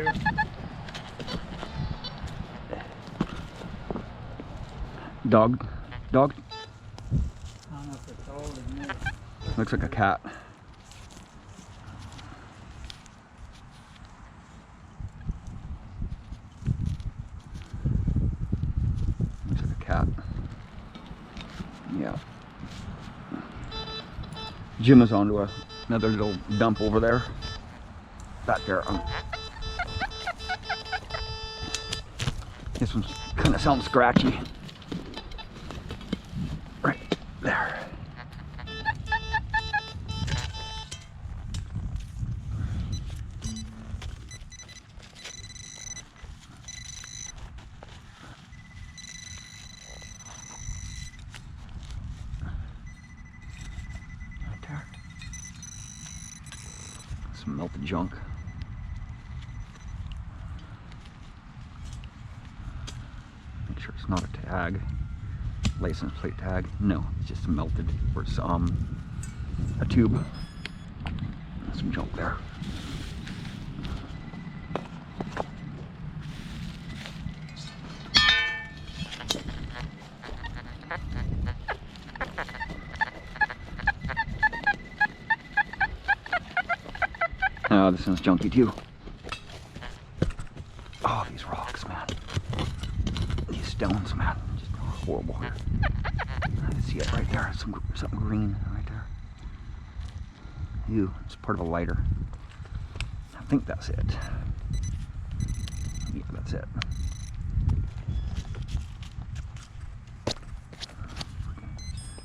here. Dog. I don't know if it's old or new. Looks like a cat. Looks like a cat. Yeah. Jim is onto another little dump over there. Back there. This one kind of sounds scratchy. Right there. Right there. Some melted junk. Make sure it's not a tag. License plate tag. No, it's just melted. Or it's a tube. Some junk there. Oh, this one's junky too. Oh, these rocks, man. These stones, man. Just horrible here. I can see it right there. Something green right there. Ew, it's part of a lighter. I think that's it. Yeah, that's it.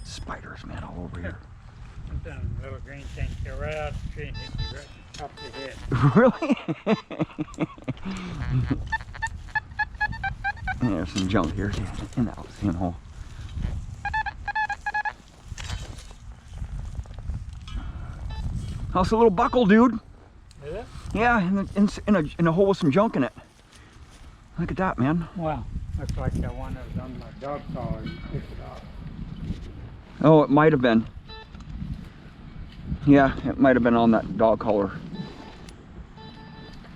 Spiders, man, all over here. Sometimes little green things go right out the tree and hit you right off the head. Really? There's some junk here in that same hole. Oh, it's a little buckle, dude. Is it? Yeah, in a hole with some junk in it. Look at that, man. Wow. Looks like that one that was on my dog collar. You picked it off. Oh, it might have been. Yeah, it might have been on that dog collar.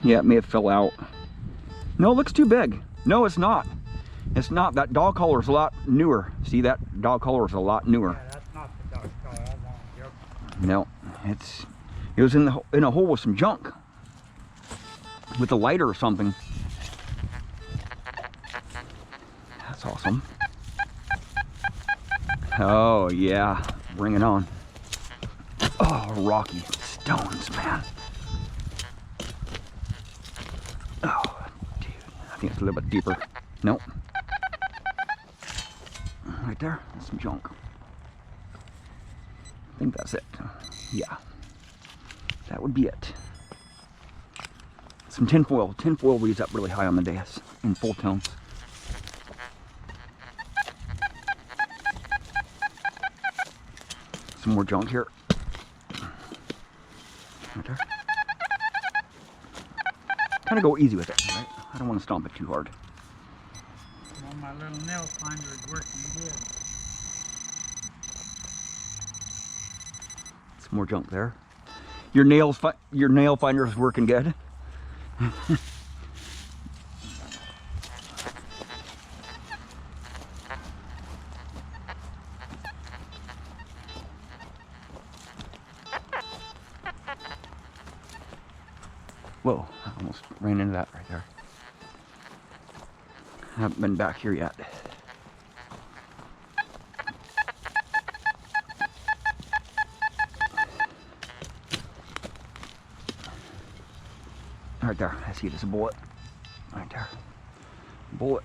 Yeah, it may have fell out. No, it looks too big. No, it's not. It's not. That dog collar is a lot newer. See, that dog collar is a lot newer. Yeah, that's not the dog collar. That's on the joke. No, it was in a hole with some junk. With a lighter or something. That's awesome. Oh, yeah. Bring it on. Oh, rocky stones, man. Oh, dude. I think it's a little bit deeper. Nope. Right there. That's some junk. I think that's it. Yeah. That would be it. Some tinfoil. Tinfoil reads up really high on the dais in full tones. Some more junk here. Right there. Kind of go easy with it, right? I don't want to stomp it too hard. Well, my little nail finder is working good. Some more junk there. Your nail finder is working good. Whoa, I almost ran into that right there. I haven't been back here yet. Right there, I see there's a bullet. Right there. Bullet.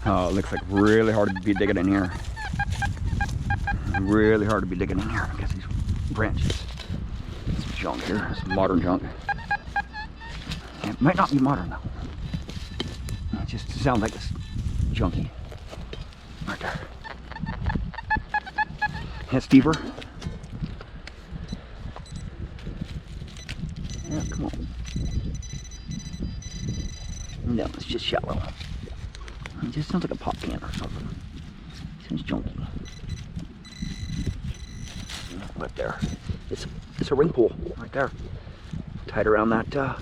Oh, it looks like really hard to be digging in here. Really hard to be digging in here because these branches. Some junk here, some modern junk. It might not be modern though. It just sounds like it's junky. Right there. It's deeper. Yeah, come on. No, it's just shallow. It just sounds like a pop can or something. Sounds junky. Right there. It's a ring pool right there. Tied around that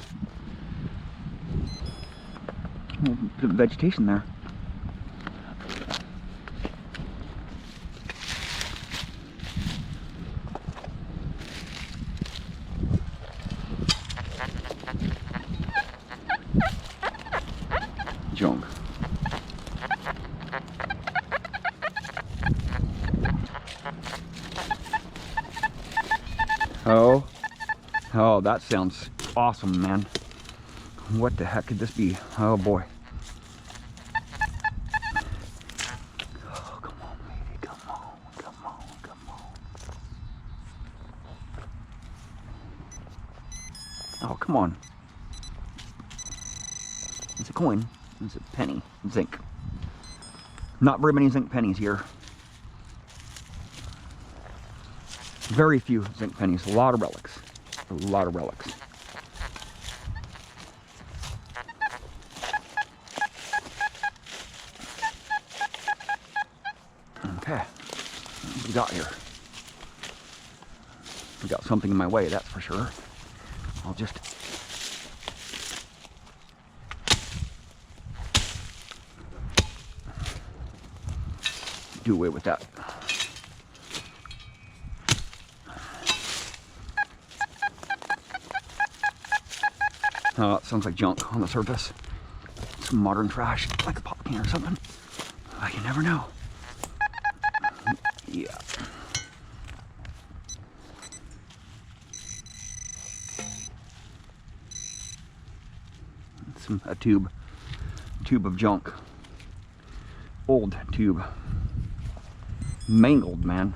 vegetation there. Junk. Oh, that sounds awesome, man. What the heck could this be? Oh boy. Oh, come on, baby, come on, come on, come on. Oh, come on. It's a coin. It's a penny. Zinc. Not very many zinc pennies here. Very few zinc pennies. A lot of relics. A lot of relics. Okay. What do we got here? We got something in my way, that's for sure. I'll just do away with that. Oh, it sounds like junk on the surface. Some modern trash, like a pop can or something. You never know. Yeah. A tube of junk. Old tube. Mangled, man.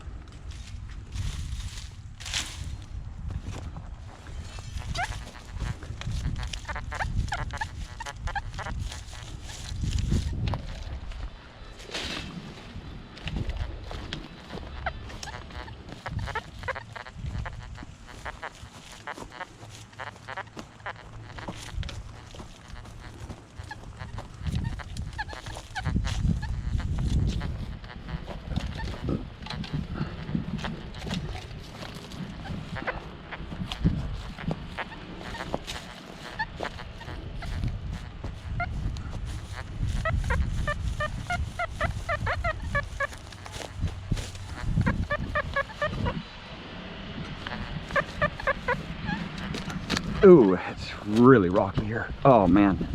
Ooh, it's really rocky here. Oh man.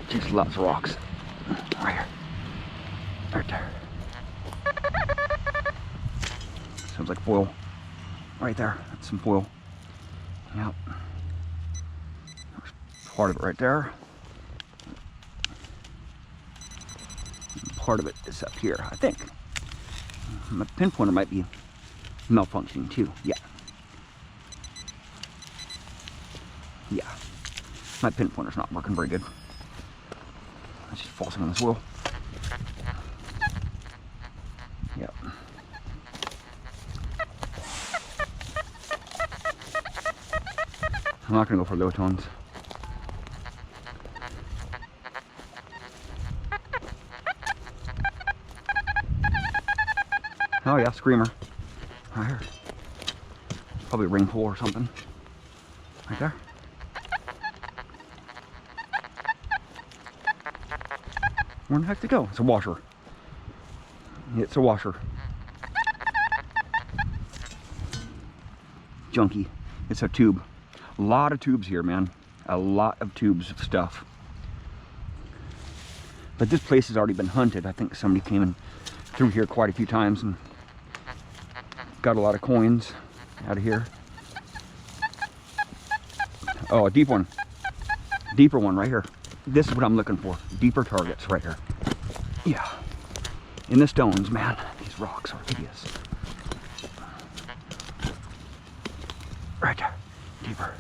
Just lots of rocks. Right here. Right there. Sounds like foil. Right there. That's some foil. Yep. There's part of it right there. Part of it is up here, I think. My pinpointer might be malfunctioning too. Yeah. Yeah. My pinpointer's not working very good. It's just falling on this wheel. Yep. I'm not gonna go for low tones. Oh yeah, screamer. Right here. Probably a ring pull or something. Right there. Where the heck did it go? It's a washer. It's a washer. Junky. It's a tube. A lot of tubes here, man. A lot of tubes of stuff. But this place has already been hunted. I think somebody came in through here quite a few times and got a lot of coins out of here. Oh, a deep one. Deeper one right here. This is what I'm looking for. Deeper targets right here. Yeah. In the stones, man. These rocks are hideous. Right there. Deeper.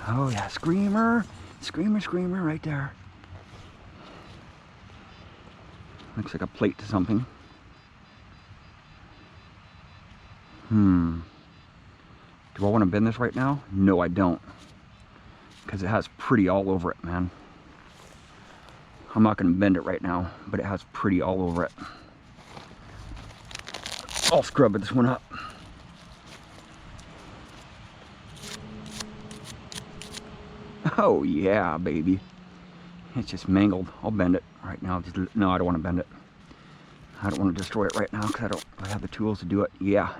Oh yeah, screamer. Screamer, screamer right there. Looks like a plate to something. Do I want to bend this right now? No, I don't. because it has pretty all over it, man. I'm not going to bend it right now, but it has pretty all over it. I'll scrub this one up. Oh yeah, baby. It's just mangled. I'll bend it right now. No, I don't want to bend it. I don't want to destroy it right now because I don't have the tools to do it. Yeah,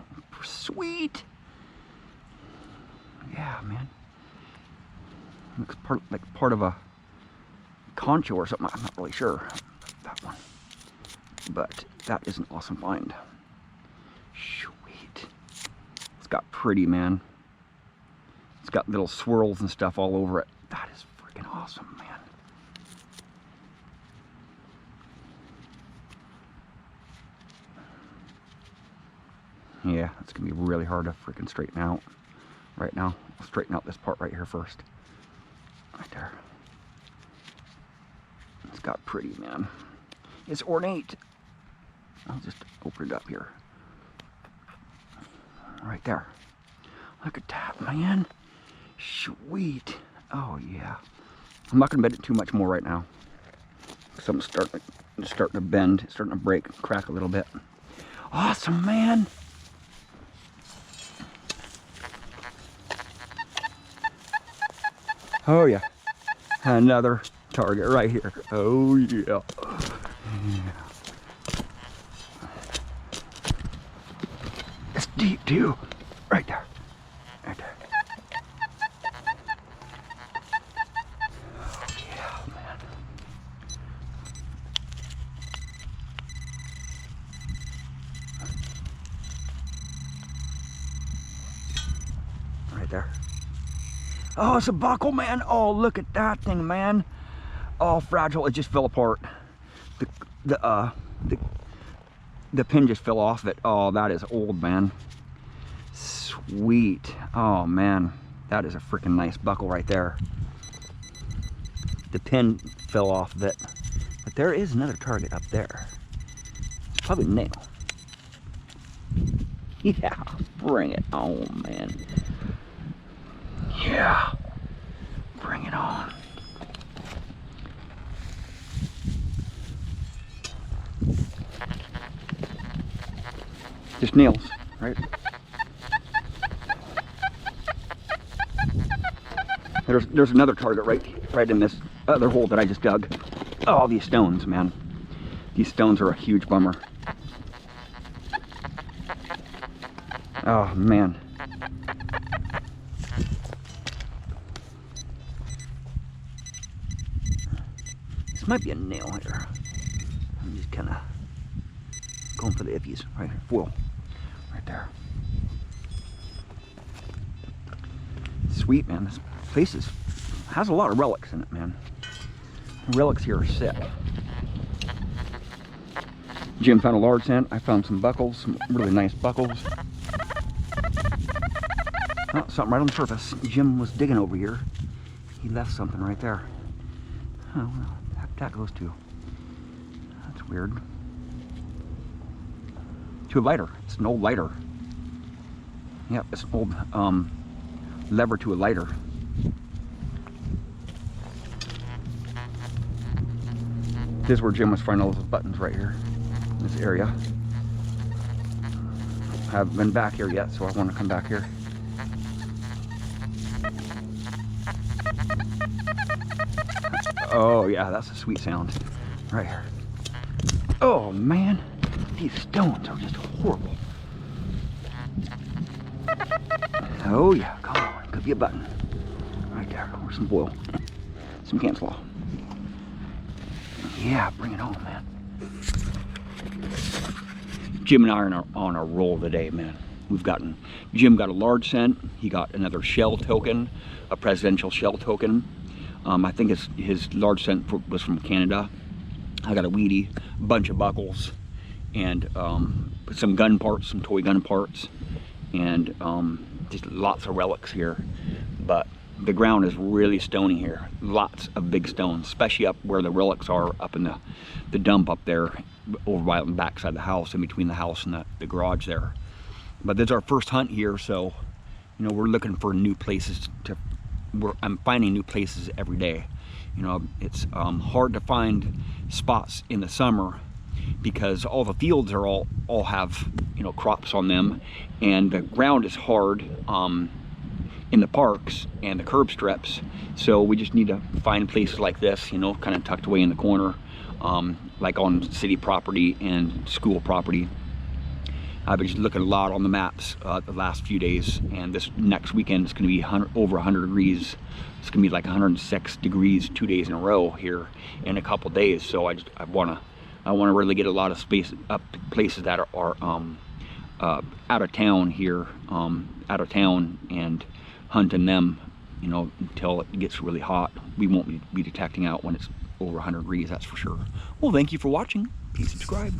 sweet. Yeah, man. Looks like part of a concho or something. I'm not really sure that one, but that is an awesome find. Sweet. It's got pretty, man. It's got little swirls and stuff all over it. That is freaking awesome, man. Yeah, it's gonna be really hard to freaking straighten out right now. I'll straighten out this part right here first. Right there. It's got pretty, man. It's ornate. I'll just open it up here. Right there. Look at that, man. Sweet. Oh yeah. I'm not gonna bend it too much more right now. Something's starting to bend, it's starting to break, crack a little bit. Awesome, man. Oh yeah. Another target right here. Oh yeah. It's deep too. Right there. Right there. Oh yeah, man. Right there. Oh, it's a buckle, man. Oh, look at that thing, man. Oh, fragile. It just fell apart. The pin just fell off it. Oh, that is old, man. Sweet. Oh, man. That is a freaking nice buckle right there. The pin fell off of it. But there is another target up there. It's probably a nail. Yeah, bring it on, man. Yeah, bring it on. Just nails, right? There's another target right in this other hole that I just dug. Oh, these stones, man. These stones are a huge bummer. Oh, man. This might be a nail here. I'm just kind of going for the iffies. Right here. Foil. Right there. Sweet, man. This place has a lot of relics in it, man. The relics here are sick. Jim found a large scent. I found some buckles, some really nice buckles. Oh, something right on the surface. Jim was digging over here. He left something right there. Oh, well, that goes to. That's weird. To a lighter. It's an old lighter. Yep, it's an old lever to a lighter. This is where Jim was finding all those buttons right here. In this area. I haven't been back here yet, so I want to come back here. Oh yeah, that's a sweet sound. Right here. Oh man, these stones are just horrible. Oh yeah, come on, could be a button. Right there, or some foil. Some cancel. Yeah, bring it on, man. Jim and I are on a roll today, man. Jim got a large cent. He got another shell token, a presidential shell token. I think his large cent was from Canada. I got a weedy, a bunch of buckles, and some gun parts, some toy gun parts, and just lots of relics here. But the ground is really stony here. Lots of big stones, especially up where the relics are, up in the dump up there, over by the back side of the house, in between the house and the garage there. But this is our first hunt here, so you know we're looking for new places to I'm finding new places every day. You know, it's hard to find spots in the summer because all the fields are all have, you know, crops on them, and the ground is hard in the parks and the curb strips. So we just need to find places like this, you know, kind of tucked away in the corner, like on city property and school property. I've been just looking a lot on the maps the last few days, and this next weekend it's going to be over 100 degrees. It's going to be like 106 degrees 2 days in a row here in a couple days. So I want to really get a lot of space up places that are out of town here, out of town, and hunting them, you know, until it gets really hot. We won't be detecting out when it's over 100 degrees, that's for sure. Well, thank you for watching. Please subscribe.